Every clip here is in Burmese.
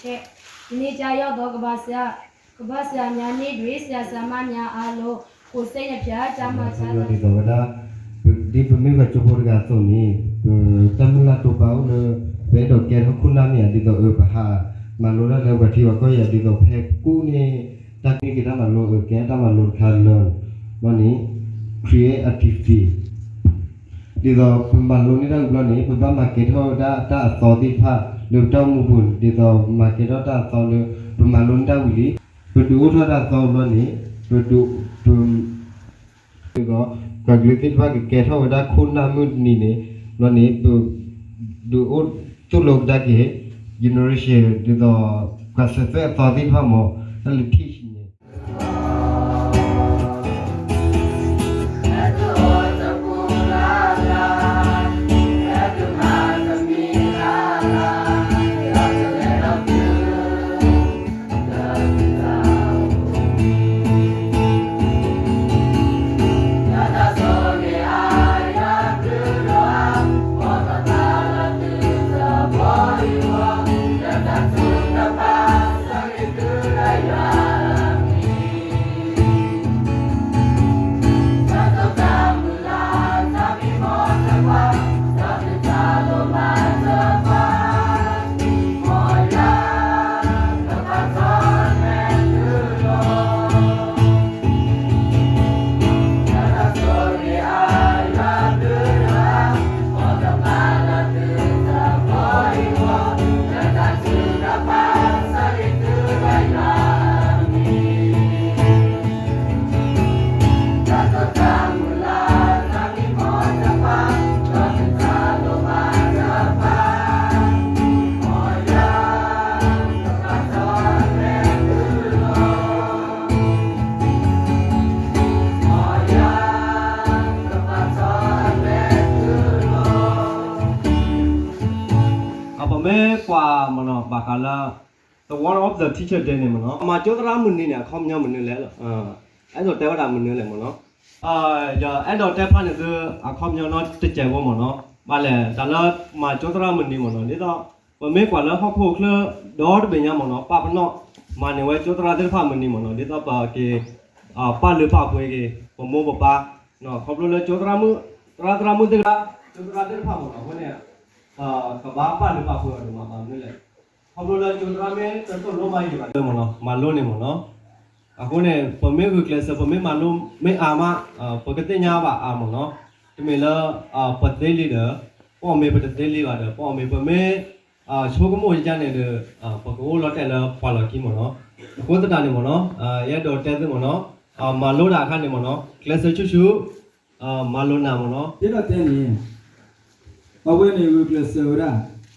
ချက်ဒီနေ့ကြာရောက်တော့ကဘာဆရာများနေ့တွေဆရာဆရာမများအားလုံးကိုစိတ်နှပြကြမှာချမ်းသာဒီတော့ဒါဒီပမေကချိုပေါ်ကဆိုနေတမလာတော့ပါဦးဘယ်တော့ကဲခုနာမီဒီတော့ဘာဟာမလိုလာတော့တိဝကိုရဒီတော့ဖက်ကူနေတတိကမလိုကဲတမလိုခါလောမနီ creativity ဒီတော့မလိုနေတာဘလို့နေပပမာကေထောဒါတာသောတိဖလူတောင်းမှုဘူးဒီတော့မာကေထောတာသောလူပမာလွန်တာဝီလီပဒူထောတာသောလို့နေပဒူဒီတော့ကဂလိတိဖကေထောဒါခုနာမှုနီနေလို့နေဒူတူလောကဒါကေ generation ဒီတော့ကစဖက်သောတိဖမောအဲ့လိုထိရှိနေกว่ามันเนาะบากาลา the one of the teacher day เนี่ยมันเนาะมาจดรามุนนี่เนี่ยคอมเนี่ยมันนี่แหละไอ้ตัวเตวดามันนี่แหละมันเนาะอย่าไอ้ตัวเตพันเนี่ยคือคอมเนี่ยเนาะติดใจว่ามันเนาะมาแหละแต่ละมาจดรามุนนี่มันเนาะนี่ต้องมันไม่กว่าแล้วครอบครัวคือดอดเป็นยังมันเนาะป้ามันเนาะมาเนี่ยไว้จดราเตพันมันนี่มันเนาะนี่ต้องป้าเกป้าหรือป้าคุยเกผมโม่ป้าเนาะครอบครัวเลยจดรามุรามุตึกละจดราเตพันมันเนาะพวกเนี่ยกบ้าป้าหรือป้าคุยกันมานี่แหละเขาบอกเลยจนเราไม่จะต้องรู้มาอยู่กันมั้งเนาะมาลุ้นเนี่ยมั้งเนาะအခုเนี่ยผมไม่คือเคลสผมไม่มาลุ้นไม่อามาปกติเนี่ยว่าอามั้งเนาะที่มีแล้วปัจจัยลีเด้อพ่อไม่ปัจจัยลีว่าเด้อพ่อไม่ผมไม่โชคโมยจันเนี่ยเด้อปกติเราแต่ละพอเราคิดมั้งเนาะกูตัดเนี่ยมั้งเนาะยัดดอกเต้มั้งเนาะมาลุ้นอาคารเนี่ยมั้งเนาะเคลสชูมาลุ้นนะมั้งเนาะที่เราเต้นนี่เอาไว้ในวิปเลสเซอร์ได้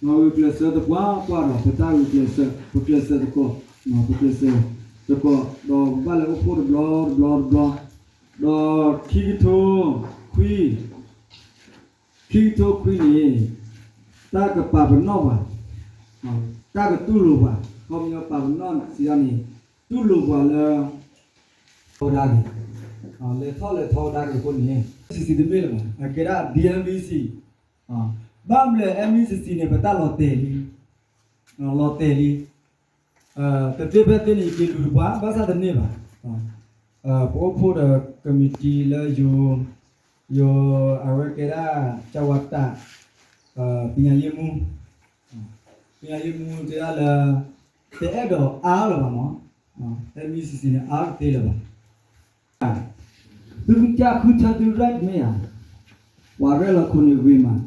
เราวิปเลสเซอร์ตัวกว่าเราไปตั้งวิปเลสเซอร์ตัวก็เราวิปเลสเซอร์ตัวก็เราบ้านเราพูดบล็อกเราคิดทูคุยนี่ตากับป่าเป็นนอกว่ะตากับตู้ลูกว่ะเขามีป่าเป็นนอกสิอันนี้ตู้ลูกว่ะเลยเขาได้เลยเท่าได้กับคนนี้สิเดมิลมาเกิดอะ DMVCบ้านเลย MVC เนี่ยเป็นตาลอเตลีแต่ที่เป็นที่นี่กินหรือว่าภาษาตะเนี่ยป่ะพวกพูดคอมมิตี้แล้วอยู่อะไรก็ได้จังหวัดตาปีนี้ยูมูที่อะไรแต่เอ็ดอาร์หรือเปล่ามั้งMVC เนี่ยอาร์เตหรือเปล่าถึงจะคุณจะดูไรไหมอ่ะว่าเรื่องคุณอยู่วิมาน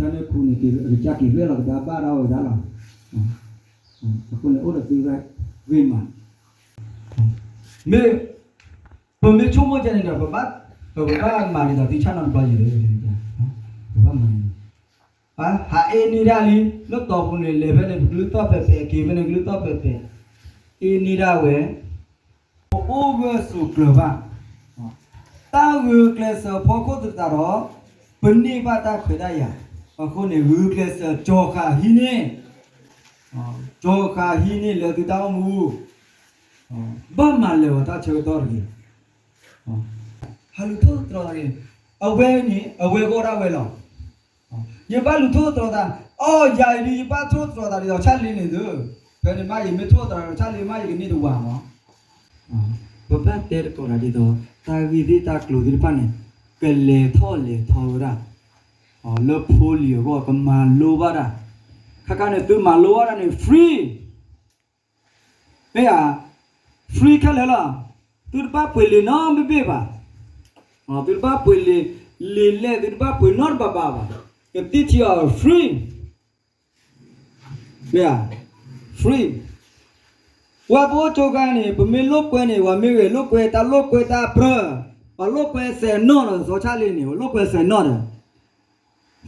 ท่านคุณนี่จะกี่เรื่องเราบ้าเราได้หรอคุณเนี่ยโอ้เราดูไรวิมานผมไม่ชั่วโมงจะเนี่ยแบบว่ามาดีแต่ที่ฉันนั่งไปอยู่เลยว่ามันหาเอ็นนี่ได้ลิแล้วต่อคุณเนี่ยเลเวลเนี่ยกลุ่มต่อเป๊ะกี่เป็นกลุ่มต่อเป๊ะเอ็นนี่ได้เว้ยโอ้เวสุกเลยป่ะตาเวกเลสพอเขาติดตาหรอเป็นนี่ป้าตาเคยได้ยังคนเนี่ยเวกเลสโจคาฮิเน่เลยติดตามมูบ้านมาเลยว่าตาเชื่อตัวนี้ฮัลโหลตัวนี้เอาเวนี่เอาเวก็ได้เวลายังบ้านลุงตัวนี้อ๋อใหญ่ดีบ้านตัวนี้เราชั้นลิ้นเลย ဘယ်မှာရေမထိုးတာချာလီမရေနေတော့ဝါမောဘဘတ်တဲ့ကောရာဒီတော့တာဝီဒီတာကလူဒီပန်ကလေထောလေထောရာလဖိုလီယောကမာလိုပါတာခကနဲ့သူမာလိုရတာနေ free ဟဲ့ free ခလဲလားသူပါပွေလေနော်မပေးပါသူပါပွေလေလေသူပါပွေနော်ပါပါကတိချာ free ဟဲ့ free ဝါဘောချိုကနေပမေလုတ်ကွဲနေဝါမေဝေလုတ်ကွဲတာလုတ်ကွဲတာပရဘာလုတ်ကွဲဆယ်နော်ဇောချလေးနေလုတ်ကွဲဆယ်နော်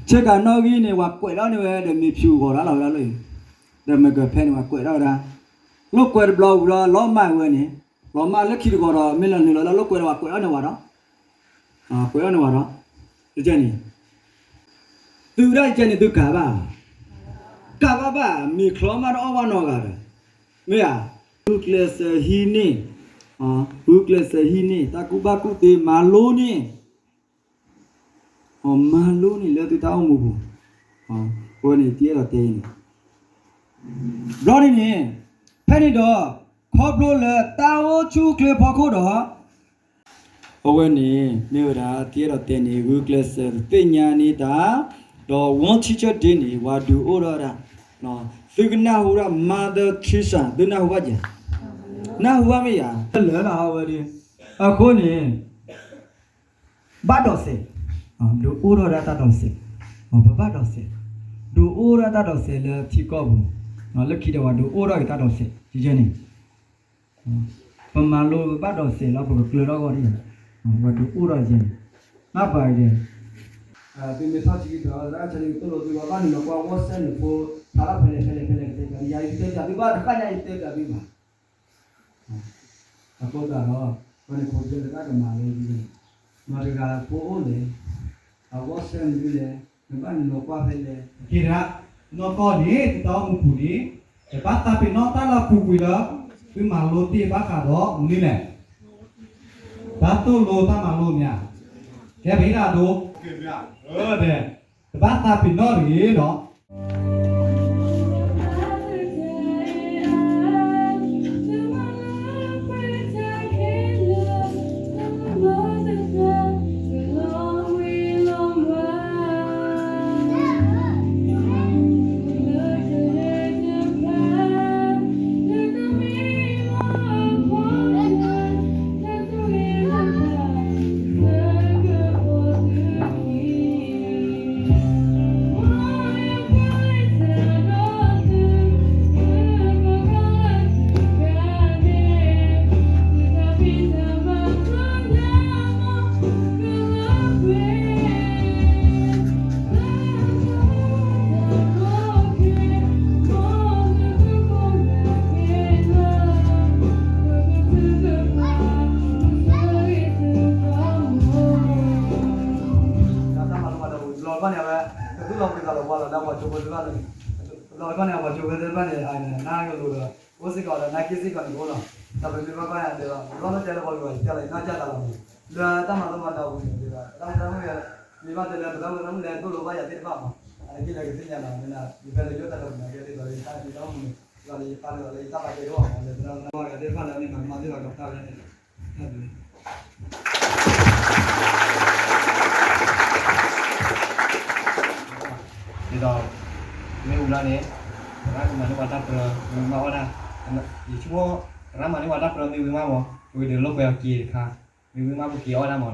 ချက်ကနော်ကြီးနေဝါကွဲတော့နေပဲမြေဖြူခေါ်တာလောက်လားလို့ဒါမကဖဲနေဝါကွဲတော့တာလုတ်ကွဲဘလော့လောမိုင်ဝဲနေလောမလက်ခီကောတော့မင်းလည်းနေလောလုတ်ကွဲတော့ကွဲတော့နေဝါတော့ကွဲတော့နေဝါတော့ဒီကျနေသူလိုက်ကျနေသူကပါမြေခလောမတော့အဝနော်ကတယ်မေယာဟုကလစဟီနီဟုကလစဟီနီတကူဘကူတေမာလိုနီမာလိုနီလေတူတောင်းမှုဘူးကိုနေတည်းတော့တင်းရော်နေဖဲနေတော့ခေါပလိုလေတာဝချူကလေဖော်ခိုးတော့အဝဲနေမြေရာတည်းတော့တင်းနေဟုကလစတင်ညာနေတာတော့ဝန်ချီချက်တင်းနေဝါဒူအိုရတာနော်သူကနာဟူရမာဒခီဆာဒနာဟူပါကြနာဟူပါမရလဲလာဟောဒီအခုနေဘတ်တော်စေဒူအိုရတာတော်စေဘဘတ်တော်စေဒူအိုရတာတော်စေလေချီကောဘူးနော်လက်ခီတော့ဒူအိုရတာတော်စေဒီကျနေပမာလိုဘတ်တော်စေတော့ဘကလတော့ကောဒီဝဒူအိုရချင်းနာပါရည်ဒီမေစာချီတော့ရာချလီတို့လိုဒီဘာနီမကွာဝတ်ဆန်ဖို့သာဖဲဖဲယာယီတဲ့ကြဒီဘာခါညာတဲ့ကြဒီဘာအခုတော့ဘယ်ကိုကြည့်တဲ့ကမာလေးဒီမာရကပိုးလေဝတ်ဆန်ဒီလေဘာနီမကွာဖဲလေ kira no ko ni ta mu pu ni e ba ta pe no ta la pu pu la pi ma lo ti ba ka do ni le ba to lo ta ma lo nya ke bi la do ke bi de ba ta pe no ri noလောကနဲ့ဘာချိုးတဲ့ဘာနဲ့အိုင်နာရလို့တော့ဝစီကောနာကိစီကောကိုတော့ဒါပေမဲ့ဘာရတယ်တော့လောနဲ့တယ်ဘောလို့ကြားလိုက်နာကြတာလားလာတမတော့မတော့ဘူးဒီကတောင်းတမ်းရဒီဘာတယ်လဲတော့လည်းတို့လိုပါရတဲ့ပါမှာအဲဒီလည်းသိညာလာမင်းဒီဘက်လည်းရွတ်တယ်လို့ငါကြည့်တော့ဒီတိုင်းတောင်းမှုဒါလေးပါလို့လည်းတပါကြတော့အောင်လည်းတော့ရတဲ့ဖာလည်းမှာမသိတော့တာလည်းဟုတ်တယ်ဒီတော့မေဦးလာနေရာမနဝတာပရမေမဝနာဒီချိုရာမနဝတာပရမေဝမမောဝီဒီလောကကြီးခါမေဝမဘကီအော်လာမော